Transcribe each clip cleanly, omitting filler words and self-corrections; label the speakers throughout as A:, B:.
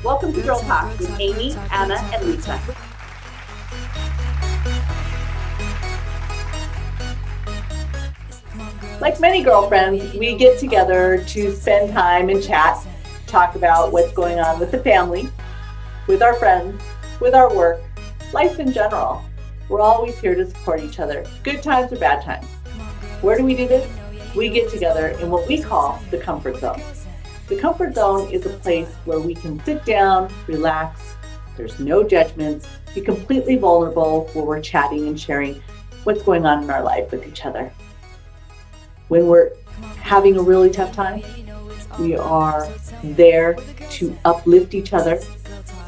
A: Welcome to Girl Talk with Amy, Anna, and Lisa. Like many girlfriends, we get together to spend time and chat, talk about what's going on with the family, with our friends, with our work, life in general. We're always here to support each other, good times or bad times. Where do we do this? We get together in what we call the comfort zone. The comfort zone is a place where we can sit down, relax, there's no judgments, be completely vulnerable where we're chatting and sharing what's going on in our life with each other. When we're having a really tough time, we are there to uplift each other,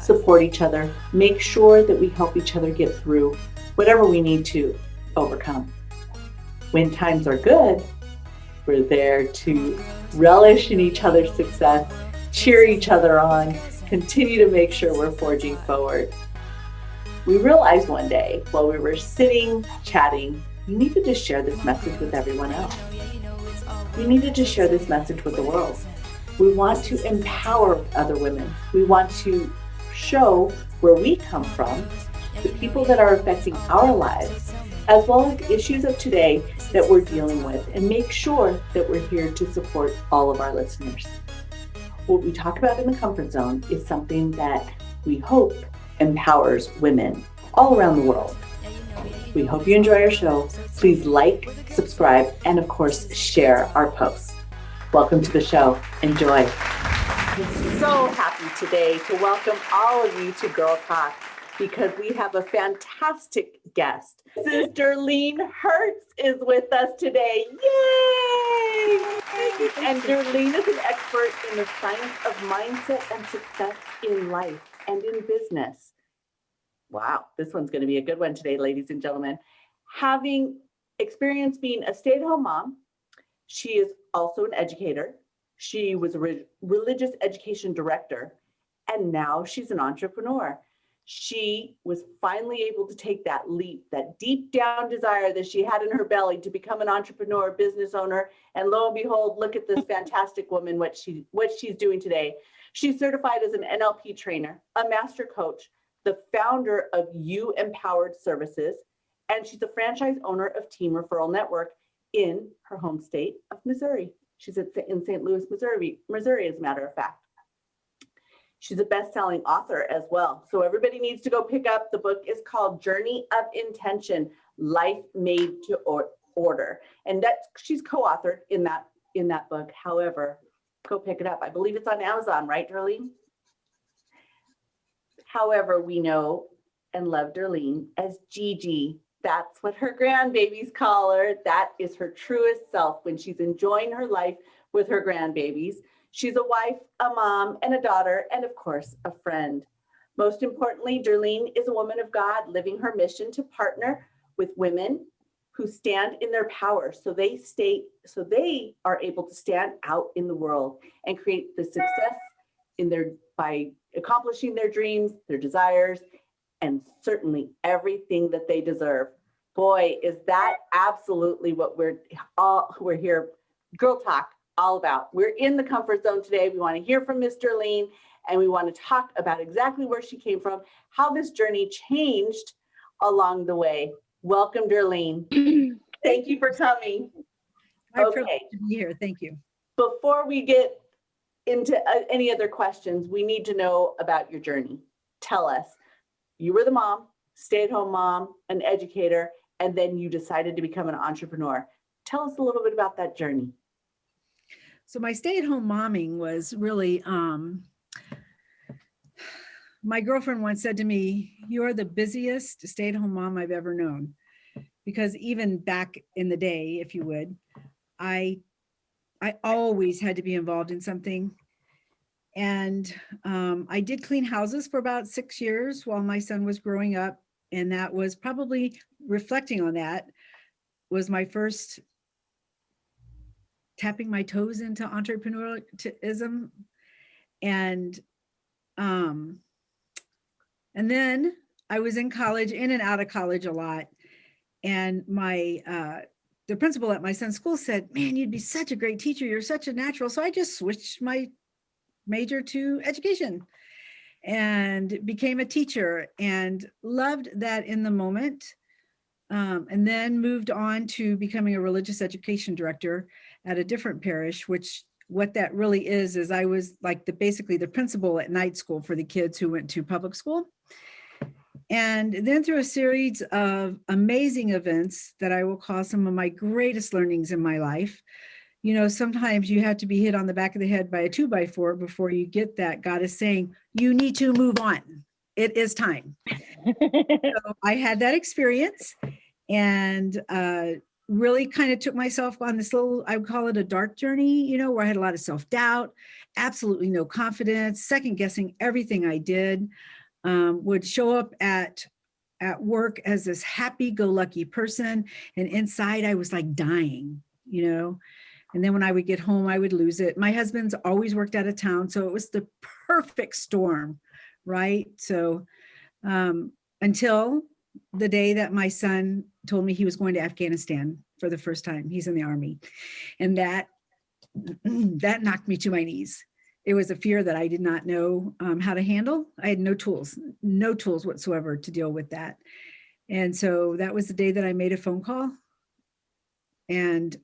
A: support each other, make sure that we help each other get through whatever we need to overcome. When times are good, we're there to relish in each other's success, cheer each other on, continue to make sure we're forging forward. We realized one day while we were sitting, chatting, we needed to share this message with everyone else. We needed to share this message with the world. We want to empower other women. We want to show where we come from, the people that are affecting our lives, as well as issues of today that we're dealing with, and make sure that we're here to support all of our listeners. What we talk about in the comfort zone is something that we hope empowers women all around the world. We hope you enjoy our show. Please like, subscribe, and of course, share our posts. Welcome to the show. Enjoy. I'm so happy today to welcome all of you to Girl Talk because we have a fantastic guest. This is Derlene Hirtz is with us today. Yay! And Derlene is an expert in the science of mindset and success in life and in business. Wow, this one's going to be a good one today, ladies and gentlemen. Having experience being a stay-at-home mom, she is also an educator. She was a religious education director, and now she's an entrepreneur. She was finally able to take that leap, that deep down desire that she had in her belly to become an entrepreneur, business owner, and lo and behold, look at this fantastic woman, what she's doing today. She's certified as an NLP trainer, a master coach, the founder of You Empowered Services, and she's a franchise owner of TEAM Referral Network in her home state of Missouri. She's in St. Louis, Missouri, as a matter of fact. She's a best-selling author as well. So everybody needs to go pick up. The book is called Journey of Intention, Life Made to Order. And that she's co-authored in that book. However, go pick it up. I believe it's on Amazon, right, Derlene? However, we know and love Derlene as Gigi. That's what her grandbabies call her. That is her truest self when she's enjoying her life with her grandbabies. She's a wife, a mom, and a daughter, and of course, a friend. Most importantly, Derlene is a woman of God living her mission to partner with women who stand in their power so they are able to stand out in the world and create the success by accomplishing their dreams, their desires, and certainly everything that they deserve. Boy, is that absolutely what we're here, Girl Talk, all about. We're in the comfort zone today. We want to hear from Miss Derlene, and we want to talk about exactly where she came from, how this journey changed along the way. Welcome, Derlene. Thank you for coming.
B: My privilege to be here. Thank you.
A: Before we get into any other questions, we need to know about your journey. Tell us. You were the mom, stay-at-home mom, an educator, and then you decided to become an entrepreneur. Tell us a little bit about that journey.
B: So my stay-at-home momming was really, my girlfriend once said to me, "You are the busiest stay-at-home mom I've ever known." Because even back in the day, if you would, I always had to be involved in something. And I did clean houses for about 6 years while my son was growing up. And that was probably, reflecting on that, was my first tapping my toes into entrepreneurialism. And then I was in college, in and out of college a lot. And the principal at my son's school said, "Man, you'd be such a great teacher. You're such a natural." So I just switched my major to education and became a teacher and loved that in the moment. And then moved on to becoming a religious education director at a different parish, which what that really is I was like basically the principal at night school for the kids who went to public school. And then through a series of amazing events that I will call some of my greatest learnings in my life. You know, sometimes you have to be hit on the back of the head by a 2x4 before you get that. God is saying, you need to move on. It is time. So I had that experience and really kind of took myself on this little, I would call it a dark journey, you know, where I had a lot of self-doubt, absolutely no confidence, second guessing everything I did, would show up at work as this happy-go-lucky person. And inside I was like dying, you know. And then when I would get home, I would lose it. My husband's always worked out of town, so it was the perfect storm, right? So until the day that my son told me he was going to Afghanistan for the first time. He's in the Army. And that knocked me to my knees. It was a fear that I did not know how to handle. I had no tools whatsoever to deal with that. And so that was the day that I made a phone call and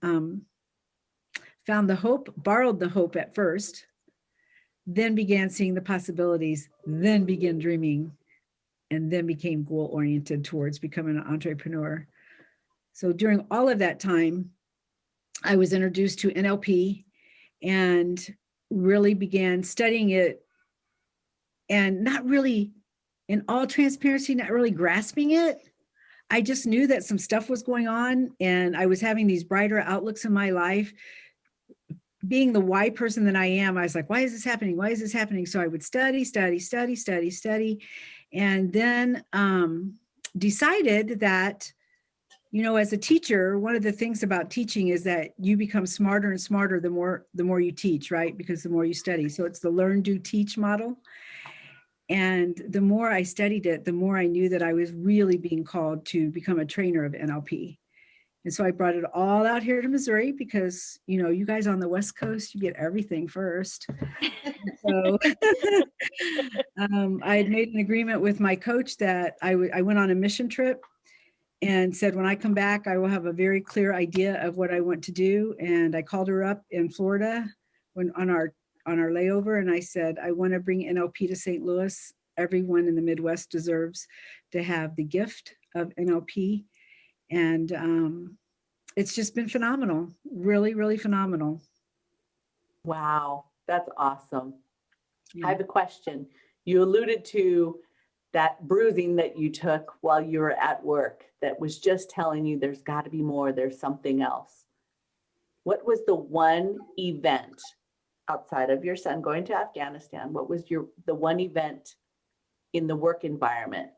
B: found the hope, borrowed the hope at first, then began seeing the possibilities, then began dreaming, and then became goal-oriented towards becoming an entrepreneur. So during all of that time, I was introduced to NLP and really began studying it and not really, in all transparency, not really grasping it. I just knew that some stuff was going on and I was having these brighter outlooks in my life. Being the why person that I am, I was like, why is this happening? Why is this happening? So I would study. And then decided that, you know, as a teacher, one of the things about teaching is that you become smarter and smarter the more you teach, right? Because the more you study. So it's the learn, do, teach model. And the more I studied it, the more I knew that I was really being called to become a trainer of NLP. And so I brought it all out here to Missouri because, you know, you guys on the West Coast, you get everything first. So I had made an agreement with my coach that I went on a mission trip and said, when I come back, I will have a very clear idea of what I want to do. And I called her up in Florida when on our layover. And I said, I want to bring NLP to St. Louis. Everyone in the Midwest deserves to have the gift of NLP. And it's just been phenomenal, really, really phenomenal.
A: Wow, that's awesome.
B: Yeah.
A: I have a question. You alluded to that bruising that you took while you were at work that was just telling you there's got to be more, there's something else. What was the one event outside of your son going to Afghanistan? What was the one event in the work environment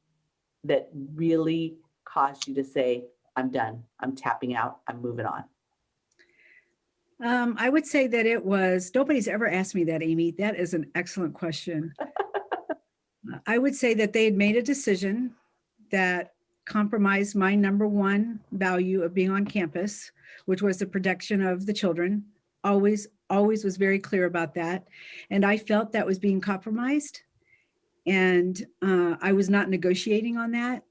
A: that really caused you to say, I'm done, I'm tapping out, I'm moving on?
B: I would say that it was, nobody's ever asked me that, Amy. That is an excellent question. I would say that they had made a decision that compromised my number one value of being on campus, which was the protection of the children. Always was very clear about that. And I felt that was being compromised. And I was not negotiating on that.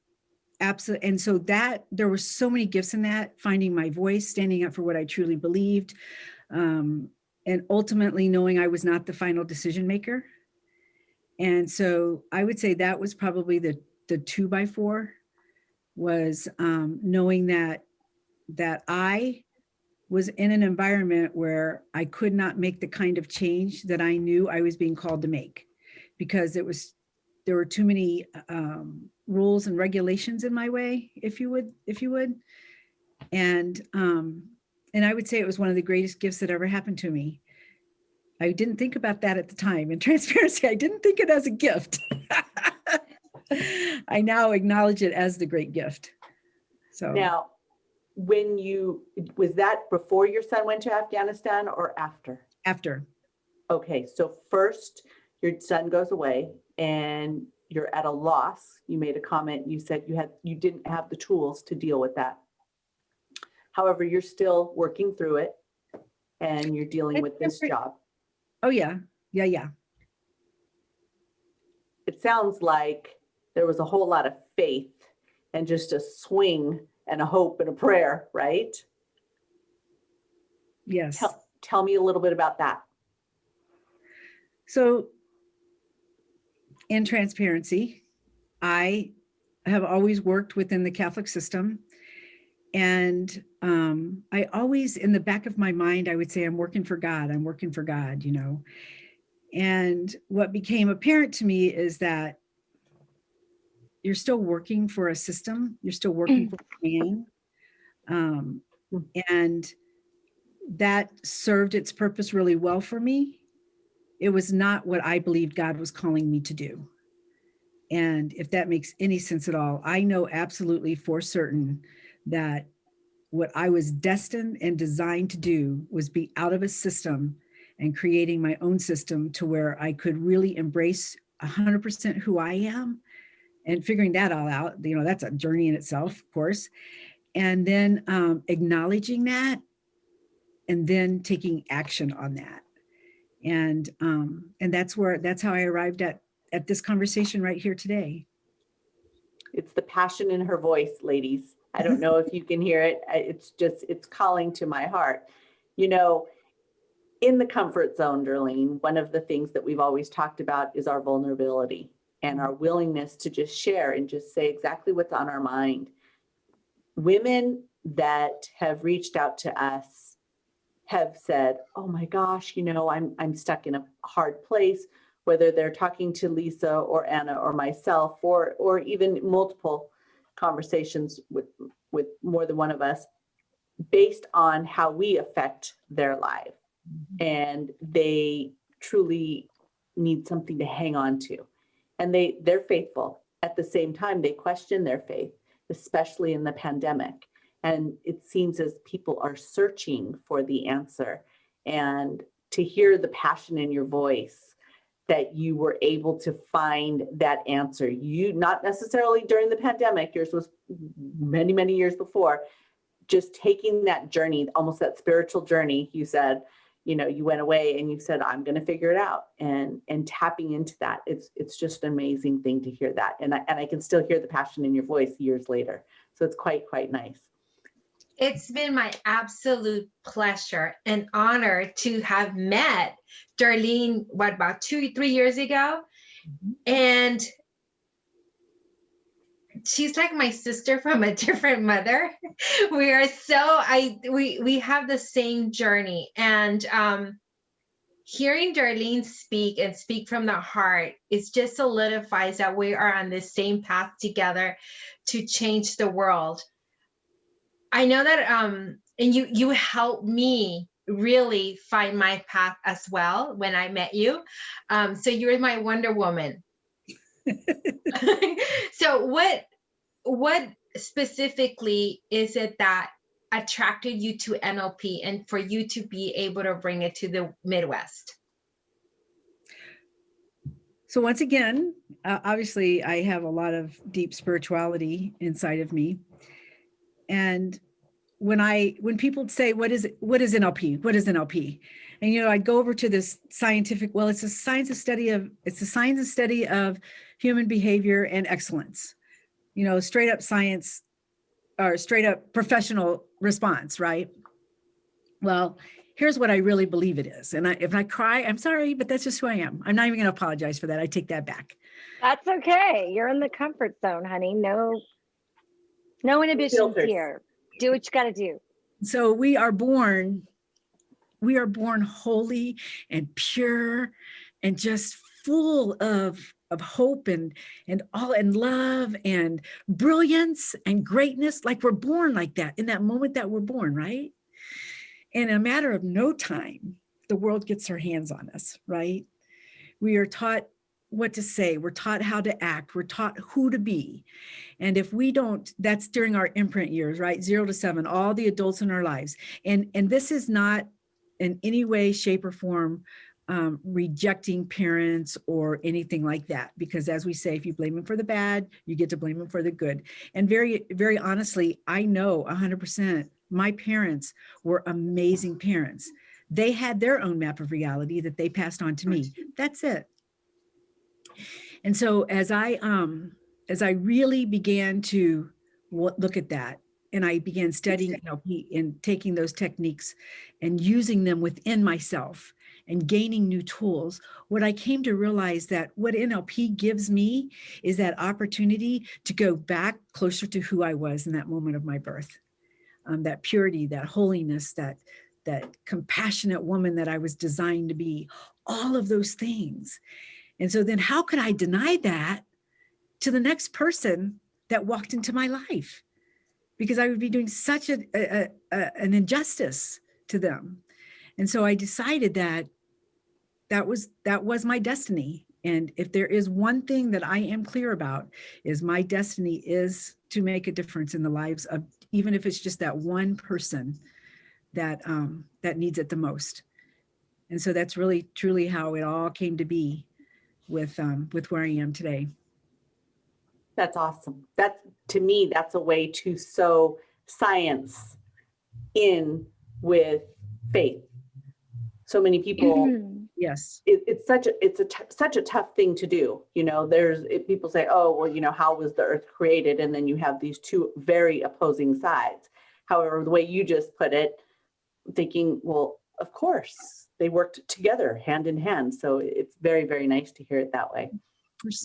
B: Absolutely. And so that there were so many gifts in that, finding my voice, standing up for what I truly believed, and ultimately knowing I was not the final decision maker. And so I would say that was probably the 2x4 was knowing that I was in an environment where I could not make the kind of change that I knew I was being called to make, because there were too many rules and regulations in my way, if you would. And I would say it was one of the greatest gifts that ever happened to me. I didn't think about that at the time. In transparency, I didn't think it as a gift. I now acknowledge it as the great gift. So
A: now, was that before your son went to Afghanistan or after?
B: After.
A: Okay, so first your son goes away and you're at a loss. You made a comment, you said you didn't have the tools to deal with that. However, you're still working through it and you're dealing with this job.
B: Oh yeah.
A: it sounds like there was a whole lot of faith and just a swing and a hope and a prayer, right?
B: Yes.
A: Tell me a little bit about that.
B: So in transparency, I have always worked within the Catholic system. And I always, in the back of my mind, I would say, I'm working for God. I'm working for God, you know. And what became apparent to me is that you're still working for a system. You're still working for a man. And that served its purpose really well for me. It was not what I believed God was calling me to do. And if that makes any sense at all, I know absolutely for certain that what I was destined and designed to do was be out of a system and creating my own system to where I could really embrace 100% who I am, and figuring that all out. You know, that's a journey in itself, of course. And then acknowledging that, and then taking action on that. And that's how I arrived at this conversation right here today.
A: It's the passion in her voice, ladies. I don't know if you can hear it. It's calling to my heart. You know, in the comfort zone, Derlene, one of the things that we've always talked about is our vulnerability and our willingness to just share and just say exactly what's on our mind. Women that have reached out to us have said, oh my gosh, you know, I'm stuck in a hard place, whether they're talking to Lisa or Anna or myself, or even multiple conversations with more than one of us, based on how we affect their life. And they truly need something to hang on to. And they're faithful. At the same time, they question their faith, especially in the pandemic. And it seems as people are searching for the answer. And to hear the passion in your voice that you were able to find that answer, you, not necessarily during the pandemic, yours was many, many years before, just taking that journey, almost that spiritual journey. You said, you know, you went away and you said, I'm going to figure it out, and tapping into that. It's just an amazing thing to hear that. And I can still hear the passion in your voice years later. So it's quite nice.
C: It's been my absolute pleasure and honor to have met Derlene, about 2-3 years ago. And she's like my sister from a different mother. We are we have the same journey. And hearing Derlene speak and speak from the heart, it just solidifies that we are on the same path together to change the world. I know that, and you helped me really find my path as well when I met you. So you're my Wonder Woman. So what specifically is it that attracted you to NLP and for you to be able to bring it to the Midwest?
B: So once again, obviously I have a lot of deep spirituality inside of me. And when people say, what is NLP? What is NLP? And, you know, I'd go over to this scientific, well, it's the science and study of human behavior and excellence, you know, straight up science or straight up professional response, right? Well, here's what I really believe it is. And if I cry, I'm sorry, but that's just who I am. I'm not even going to apologize for that. I take that back.
D: That's okay. You're in the comfort zone, honey. No inhibitions here. Do what you got to do. So
B: we are born holy and pure and just full of hope and all, and love and brilliance and greatness. Like we're born like that in that moment that we're born, right? And in a matter of no time, the world gets their hands on us, right? We are taught what to say. We're taught how to act. We're taught who to be. And if we don't, that's during our imprint years, right? 0 to 7, all the adults in our lives. And this is not in any way, shape, or form rejecting parents or anything like that. Because as we say, if you blame them for the bad, you get to blame them for the good. And very, very honestly, I know 100% my parents were amazing parents. They had their own map of reality that they passed on to me. That's it. And so as I really began to look at that, and I began studying NLP and taking those techniques and using them within myself and gaining new tools, what I came to realize that what NLP gives me is that opportunity to go back closer to who I was in that moment of my birth. That purity, that holiness, that compassionate woman that I was designed to be, all of those things. And so then how could I deny that to the next person that walked into my life? Because I would be doing such an injustice to them. And so I decided that was my destiny. And if there is one thing that I am clear about, is my destiny is to make a difference in the lives of, even if it's just that one person that needs it the most. And so that's really truly how it all came to be with where I am today.
A: That's awesome. That's, to me, that's a way to sew science in with faith. So many people,
B: yes,
A: it's such a tough thing to do. You know, people say, oh, well, you know, how was the earth created? And then you have these two very opposing sides. However, the way you just put it, thinking, well, of course, they worked together hand in hand. So it's very, very nice to hear it that way.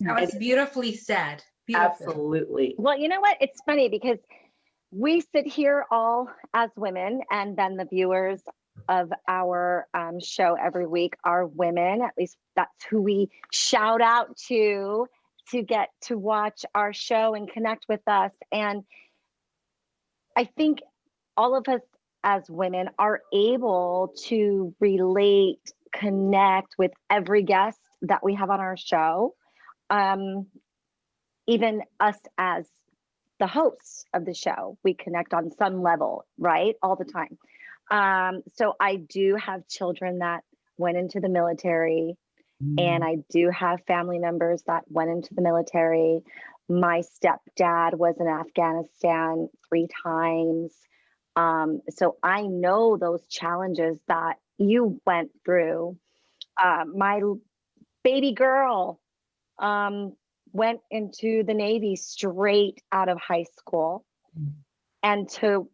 C: That was beautifully said. Beautiful.
A: Absolutely.
D: Well, you know what? It's funny because we sit here all as women, and then the viewers of our show every week are women. At least that's who we shout out to get to watch our show and connect with us. And I think all of us as women are able to relate, connect with every guest that we have on our show. Even us as the hosts of the show, we connect on some level, right? All the time. So I do have children that went into the military, and I do have family members that went into the military. My stepdad was in Afghanistan 3 times. So I know those challenges that you went through. My baby girl, went into the Navy straight out of high school, and to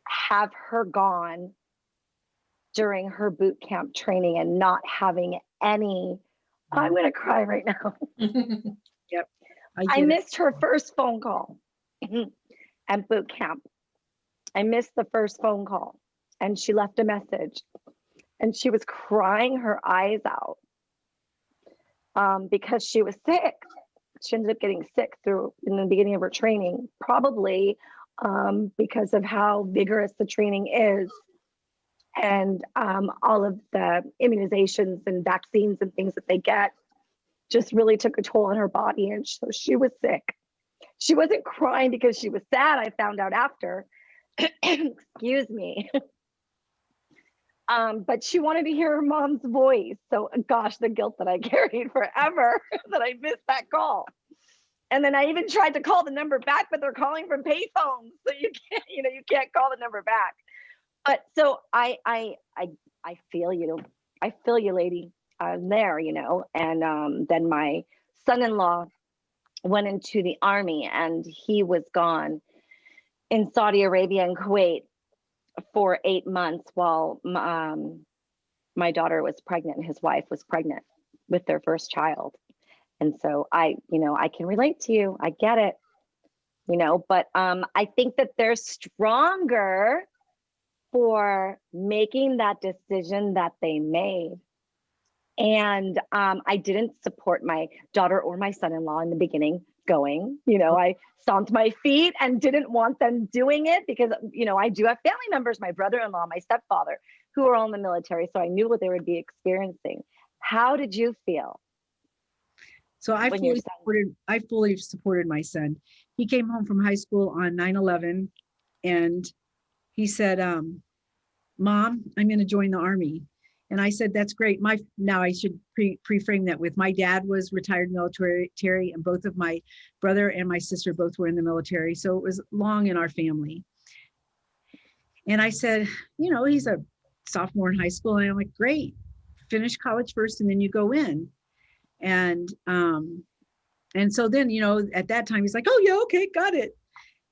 D: have her gone during her boot camp training and not having any, I'm going to cry right now.
B: Yep.
D: I missed her first phone call at boot camp. I missed the first phone call, and she left a message, and she was crying her eyes out. Because she was sick. She ended up getting sick in the beginning of her training, probably because of how vigorous the training is, and all of the immunizations and vaccines and things that they get just really took a toll on her body. And so she was sick. She wasn't crying because she was sad, I found out after. Excuse me. But she wanted to hear her mom's voice. So gosh, the guilt that I carried forever that I missed that call. And then I even tried to call the number back, but they're calling from payphones. So you can't call the number back. But so I feel you. I feel you, lady. I'm there, and then my son-in-law went into the army, and he was gone in Saudi Arabia and Kuwait for 8 months while my daughter was pregnant and his wife was pregnant with their first child. And so I can relate to you. I get it, but I think that they're stronger for making that decision that they made. And I didn't support my daughter or my son-in-law in the beginning going, I stomped my feet and didn't want them doing it because, I do have family members, my brother-in-law, my stepfather, who are all in the military. So I knew what they would be experiencing. How did you feel?
B: So I fully supported my son. He came home from high school on 9/11, and he said, Mom, I'm going to join the Army. And I said, that's great. Now I should pre-frame that with my dad was retired military, and both of my brother and my sister both were in the military. So it was long in our family. And I said, he's a sophomore in high school. And I'm like, great, finish college first and then you go in. And so then, you know, at that time he's like, oh yeah, okay, got it.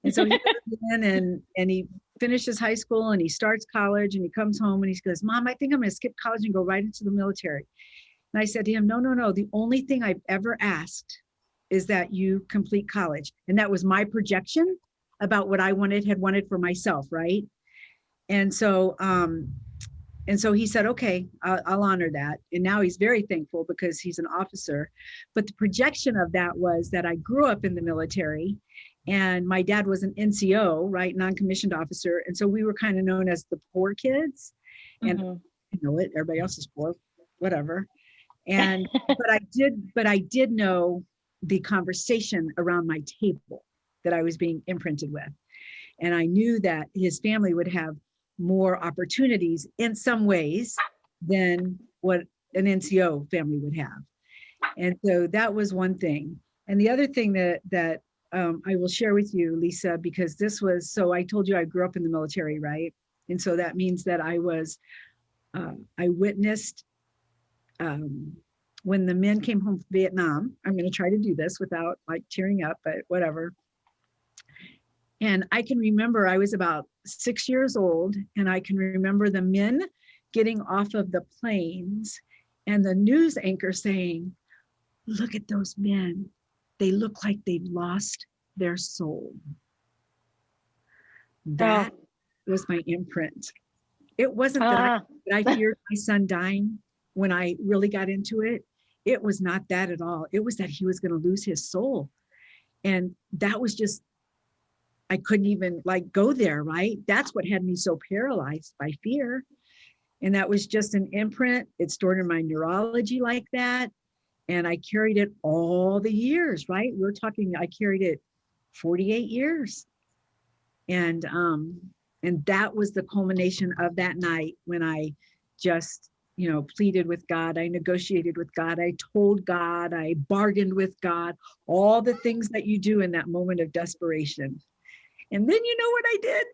B: And so he goes in and he finishes high school and he starts college and he comes home and he goes, Mom, I think I'm going to skip college and go right into the military. And I said to him, no. The only thing I've ever asked is that you complete college. And that was my projection about what I had wanted for myself, right? And so he said, okay, I'll honor that. And now he's very thankful because he's an officer. But the projection of that was that I grew up in the military and my dad was an NCO, right? Non-commissioned officer. And so we were kind of known as the poor kids. And you know it, everybody else is poor, whatever. And, but I did know the conversation around my table that I was being imprinted with. And I knew that his family would have more opportunities in some ways than what an NCO family would have. And so that was one thing. And the other thing that I will share with you, Lisa, because this was, so I told you I grew up in the military, right? And so that means that I witnessed when the men came home from Vietnam. I'm going to try to do this without like tearing up, but whatever. And I can remember I was about 6 years old, and I can remember the men getting off of the planes and the news anchor saying, look at those men. They look like they've lost their soul. That was my imprint. It wasn't that I feared my son dying when I really got into it. It was not that at all. It was that he was going to lose his soul. And that was just, I couldn't even like go there, right? That's what had me so paralyzed by fear. And that was just an imprint. It's stored in my neurology like that. And I carried it all the years, right? We're talking, I carried it 48 years. And that was the culmination of that night when I just, you know, pleaded with God. I negotiated with God. I told God, I bargained with God, all the things that you do in that moment of desperation. And then you know what I did?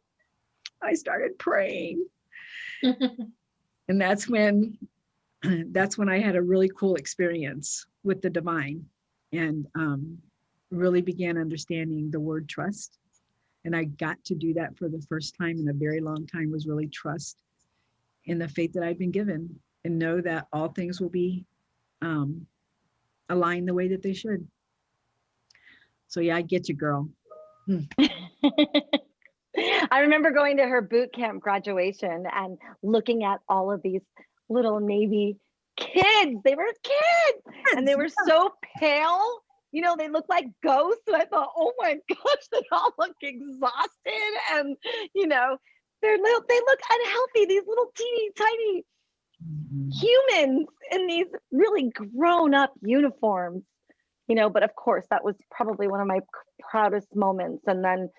B: I started praying. And that's when I had a really cool experience with the divine and really began understanding the word trust. And I got to do that for the first time in a very long time, was really trust in the faith that I've been given and know that all things will be aligned the way that they should. So yeah, I get you, girl.
D: I remember going to her boot camp graduation and looking at all of these little Navy kids. They were kids and they were so pale. You know, they looked like ghosts. And I thought, oh my gosh, they all look exhausted. And, you know, they look unhealthy. These little teeny tiny humans in these really grown up uniforms, you know, but of course that was probably one of my proudest moments. And then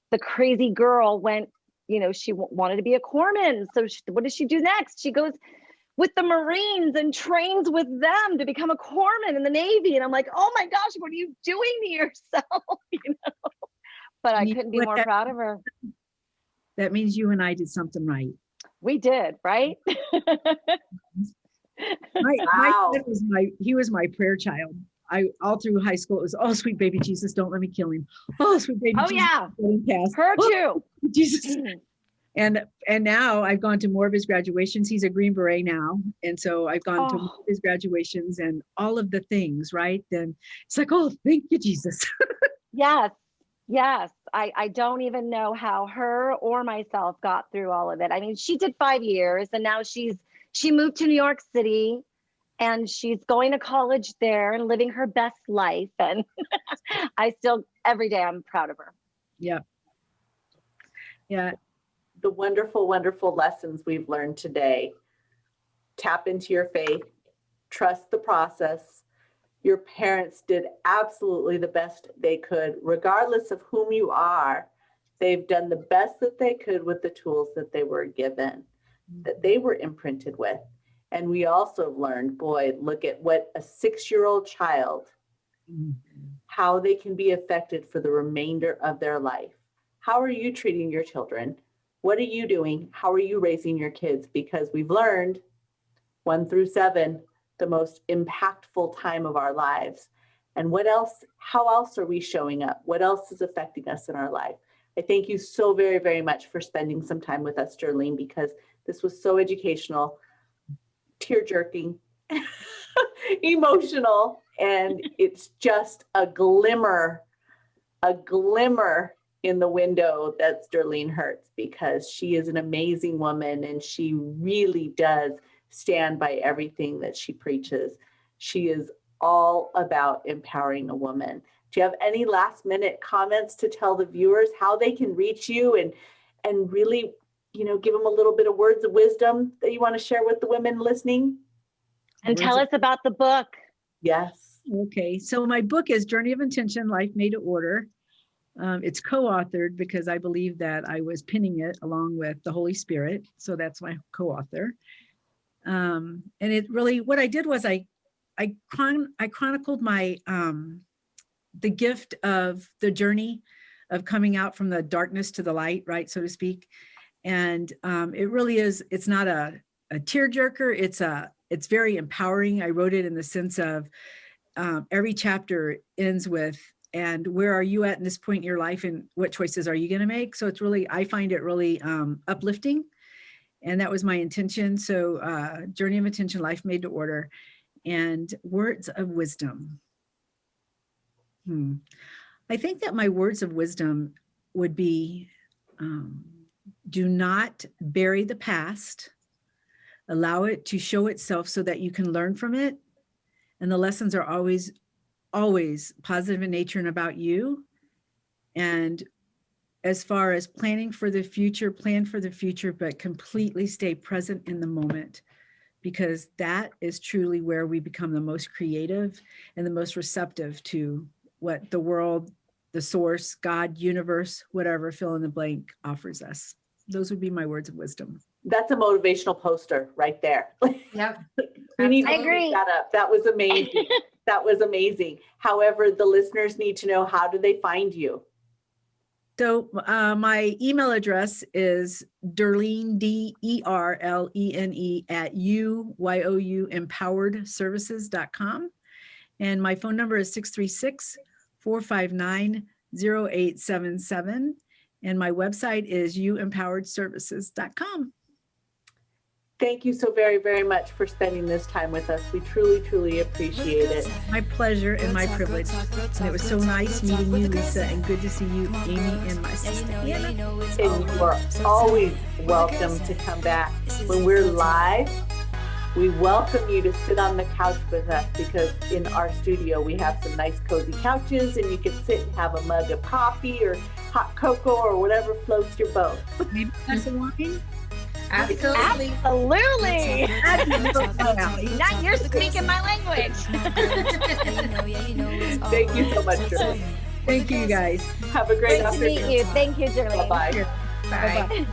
D: the crazy girl went, you know, she wanted to be a corpsman. So what does she do next? She goes with the Marines and trains with them to become a corpsman in the Navy. And I'm like, oh my gosh, what are you doing to yourself? You know, but I couldn't be more proud of her.
B: That means you and I did something right.
D: We did, right?
A: Wow.
B: He was my prayer child. All through high school, it was, oh, sweet baby Jesus, don't let me kill him. Oh, sweet baby Jesus,
D: yeah.
B: let him pass.
D: Her
B: oh,
D: too.
B: Jesus. And now I've gone to more of his graduations. He's a Green Beret now. And so I've gone to more of his graduations and all of the things, right? Then it's like, oh, thank you, Jesus.
D: Yes. I don't even know how her or myself got through all of it. I mean, she did 5 years and now she moved to New York City and she's going to college there and living her best life. And I still, every day I'm proud of her.
B: Yeah. Yeah.
A: The wonderful, wonderful lessons we've learned today. Tap into your faith, trust the process. Your parents did absolutely the best they could, regardless of whom you are. They've done the best that they could with the tools that they were given, that they were imprinted with. And we also learned, boy, look at what a 6-year-old child, how they can be affected for the remainder of their life. How are you treating your children? What are you doing? How are you raising your kids? Because we've learned 1 through 7, the most impactful time of our lives. And what else, how else are we showing up? What else is affecting us in our life? I thank you so very, very much for spending some time with us, Derlene, because this was so educational, tear-jerking, emotional, and it's just a glimmer in the window that's Derlene Hirtz, because she is an amazing woman and she really does stand by everything that she preaches. She is all about empowering a woman. Do you have any last minute comments to tell the viewers how they can reach you and really, you know, give them a little bit of words of wisdom that you want to share with the women listening?
D: And tell us about the book.
A: Yes.
B: Okay, so my book is Journey of Intention, Life Made to Order. It's co-authored because I believe that I was penning it along with the Holy Spirit. So that's my co-author. And it really, what I did was I chronicled my, the gift of the journey of coming out from the darkness to the light, right, so to speak. And it really is, it's not a tearjerker, it's very empowering. I wrote it in the sense of every chapter ends with, and where are you at in this point in your life and what choices are you going to make? So it's really, I find it really uplifting. And that was my intention. So Journey of Intention, Life Made to Order, and words of wisdom. I think that my words of wisdom would be, do not bury the past. Allow it to show itself so that you can learn from it. And the lessons are always positive in nature and about you. And as far as planning for the future, plan for the future, but completely stay present in the moment, because that is truly where we become the most creative and the most receptive to what the world, the source, God, universe, whatever, fill in the blank, offers us. Those would be my words of wisdom.
A: That's a motivational poster right there.
C: Yep.
A: We need to
D: I agree.
A: keep that up. That was amazing. That was amazing. However, the listeners need to know, how do they find you?
B: So my email address is Derlene, Derlene at UYOUempoweredservices.com. And my phone number is 636-459-0877. And my website is uempoweredservices.com.
A: Thank you so very, very much for spending this time with us. We truly, truly appreciate it.
B: My pleasure and my privilege. And it was so nice meeting you, Lisa, and good to see you, Amy, and my sister Anna.
A: And you are always welcome to come back. When we're live, we welcome you to sit on the couch with us, because in our studio, we have some nice cozy couches, and you can sit and have a mug of coffee or hot cocoa or whatever floats your boat.
B: Maybe that's a wine?
C: Absolutely.
D: Absolutely. Now you're speaking my language.
A: Thank you so much, Derlene.
B: Thank you, guys.
A: Have a great
D: Great to
A: afternoon.
D: meet you. Thank you, Derlene.
A: Bye-bye.
C: Bye.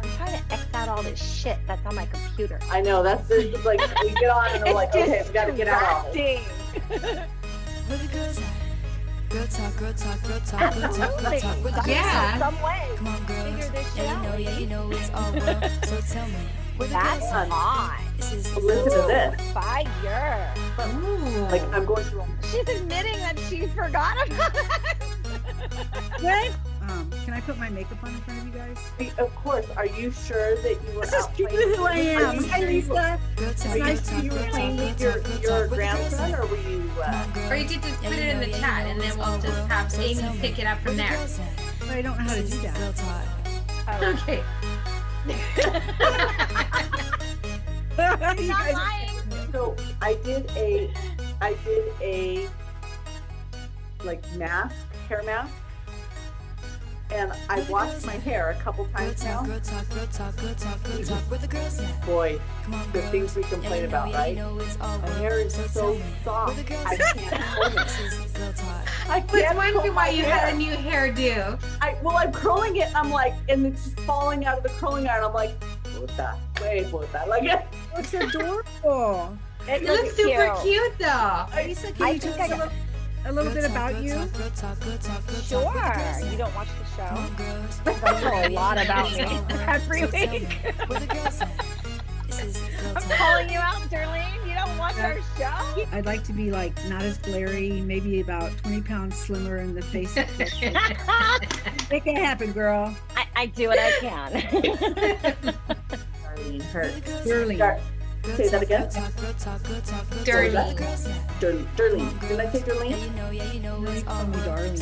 D: I'm trying to X out all this shit that's on my computer.
A: I know, that's it's like, we get on and we're like, okay, we got to get out.
D: Absolutely.
C: Yeah.
D: Some way. Figure this shit out. That's hot.
A: Listen to this.
D: Fire.
C: Ooh.
A: Like, I'm going through.
D: She's admitting that she forgot about it.
B: What? Can I put my makeup on in front of you guys?
A: Of course. Are you sure that you were
B: This is
A: out
B: truly
A: playing?
B: who I am. Hi, Lisa.
A: Are you sure you were playing with your grandson, or were you?
C: Or you could just put it in the chat and then we'll just have Amy pick it up from there.
B: I don't know how to do that.
C: Okay.
B: You
D: Not
B: guys-
D: lying.
A: So I did a like mask, hair mask, and I washed my hair a couple times now. Boy, the things we complain about, right? My hair is so soft. I can't hold it. I
C: Was
A: can't
C: wondering
A: comb
C: why
A: my
C: you
A: hair.
C: had a new hairdo.
A: I'm curling it, and I'm like, and it's just falling out of the curling iron. I'm like, puta, wait, puta, like it.
B: It's adorable.
C: It looks super cute though.
B: Lisa, can
D: I
B: you tell
D: think
B: us a little bit about you?
D: Sure. You don't watch the show? I know a lot about me every week. I'm calling you out, Derlene. You don't watch our show?
B: I'd like to be like not as glary, maybe about 20 pounds slimmer in the face. Make it happen, girl.
D: I do what I can.
A: Derlene Hirtz.
B: Derlene.
A: Say that again.
C: Derlene.
A: Derlene. Did I say Derlene?
B: Call me darling.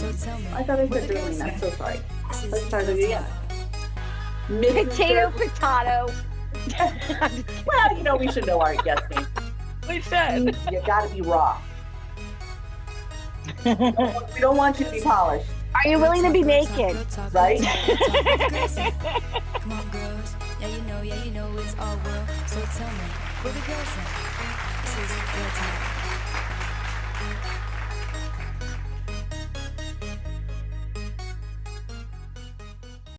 A: I thought I said Derlene. I'm so sorry. Let's start it again.
D: Potato, potato.
A: Well, you know, we should know our guest name.
D: We should.
A: You gotta be raw. We don't want you to be polished,
D: Are you willing to be naked?
A: right?
E: Come on, girls. Yeah, you know it's all real. So tell me, where the girls at? This is your time.